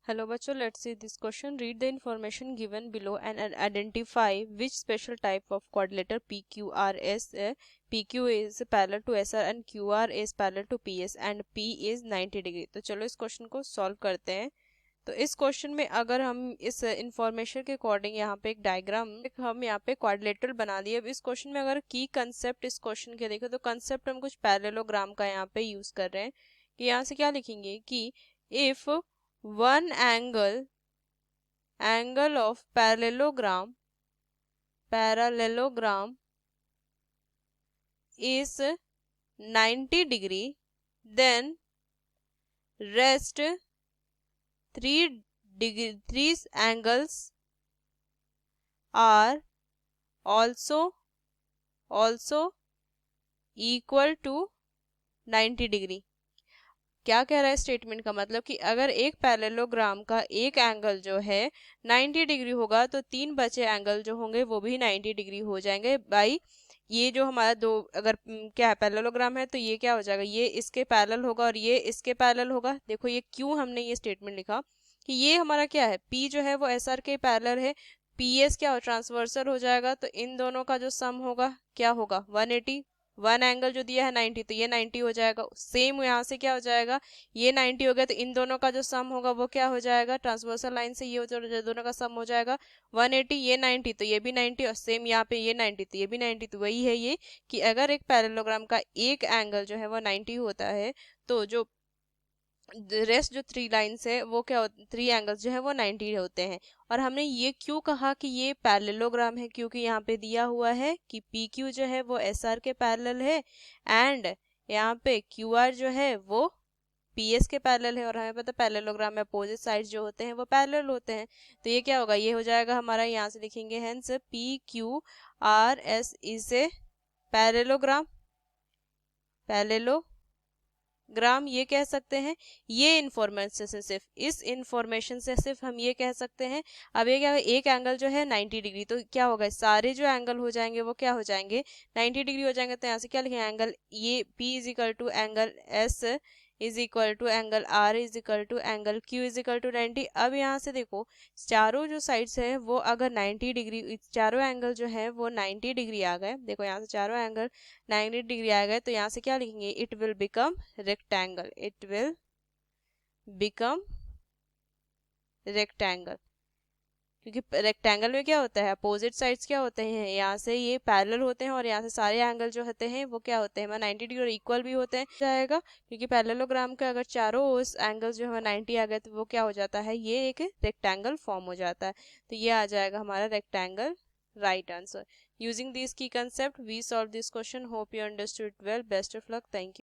Hello bachcho, let's see this question. Read the information given below and identify which special type of quadrilateral PQRS PQ is parallel to SR and QR is parallel to PS and P is 90 degree. तो चलो इस question को solve करते हैं। तो इस question में अगर हम इस इंफॉर्मेशन के अकॉर्डिंग यहाँ पे एक डायग्राम हम यहाँ पे क्वाड्रिलेटरल बना दिए। अब इस क्वेश्चन में अगर की कंसेप्ट इस क्वेश्चन के देखो तो कंसेप्ट हम कुछ पैरेललोग्राम का यहाँ पे यूज कर रहे हैं कि यहाँ से क्या लिखेंगे कि if one angle of parallelogram is 90 degree, then rest three angles are also equal to 90 degree। क्या कह रहा है स्टेटमेंट का मतलब कि अगर एक पैरेललोग्राम का एक एंगल जो है 90 डिग्री होगा तो तीन बचे एंगल जो होंगे वो भी 90 डिग्री हो जाएंगे बाई ये जो हमारा दो अगर क्या है पैरेललोग्राम है तो ये क्या हो जाएगा, ये इसके पैरेलल होगा और ये इसके पैरेलल होगा। देखो ये क्यों हमने ये स्टेटमेंट लिखा कि ये हमारा क्या है, पी जो है वो एस आर के पैरेलल है, पी एस क्या हो ट्रांसवर्सल हो जाएगा, तो इन दोनों का जो सम होगा क्या होगा 180। वन एंगल जो दिया है 90 तो ये 90 हो जाएगा। सेम यहाँ से क्या हो जाएगा, ये 90 हो गया तो इन दोनों का जो सम होगा वो क्या हो जाएगा, ट्रांसवर्सल लाइन से ये जो दोनों का सम हो जाएगा 180, ये 90 तो ये भी 90 और सेम यहाँ पे ये 90 तो ये भी 90। तो वही है ये कि अगर एक पैरेललोग्राम का एक एंगल जो है वो 90 होता है तो जो रेस्ट जो थ्री लाइन्स है वो क्या थ्री एंगल्स जो है वो 90 होते हैं। और हमने ये क्यों कहा कि ये पैरेललोग्राम है, क्योंकि यहाँ पे दिया हुआ है कि पी क्यू जो है वो एस आर के पैरेलल है एंड यहाँ पे क्यू आर जो है वो पी एस के पैरेलल है। और हमें पता पैरेललोग्राम में अपोजिट साइड्स जो होते हैं वो पैरेलल होते हैं। तो ये क्या होगा, ये हो जाएगा हमारा, यहाँ से लिखेंगे hence P Q R S is a parallelogram gram ये कह सकते हैं। ये इंफॉर्मेशन से सिर्फ इस इंफॉर्मेशन से सिर्फ हम ये कह सकते हैं। अब ये क्या है, एक एंगल जो है 90 डिग्री तो क्या होगा, सारे जो एंगल हो जाएंगे वो क्या हो जाएंगे 90 डिग्री हो जाएंगे। तो यहाँ से क्या लिखेंगे, एंगल ये P is equal to angle S is equal to angle R is equal to angle Q is equal to 90। अब यहाँ से देखो चारों जो साइड्स है वो अगर 90 डिग्री, चारों एंगल जो है वो 90 डिग्री आ गए, देखो यहाँ से चारों एंगल 90 डिग्री आ गए तो यहाँ से क्या लिखेंगे, it will become rectangle, it will become rectangle. क्योंकि रेक्टेंगल में क्या होता है, अपोजिट साइड्स क्या होते हैं, यहाँ से ये पैरेलल होते हैं और यहाँ से सारे एंगल जो होते हैं वो क्या होते हैं 90 डिग्री और इक्वल भी होते हैं जाएगा। क्योंकि पैरेललोग्राम के अगर चारों उस एंगल जो है 90 आ गए तो वो क्या हो जाता है, ये एक रेक्टेंगल फॉर्म हो जाता है। तो ये आ जाएगा हमारा rectangle, right answer. Using this key concept we solve this question. Hope you understood well. Best of luck. Thank you.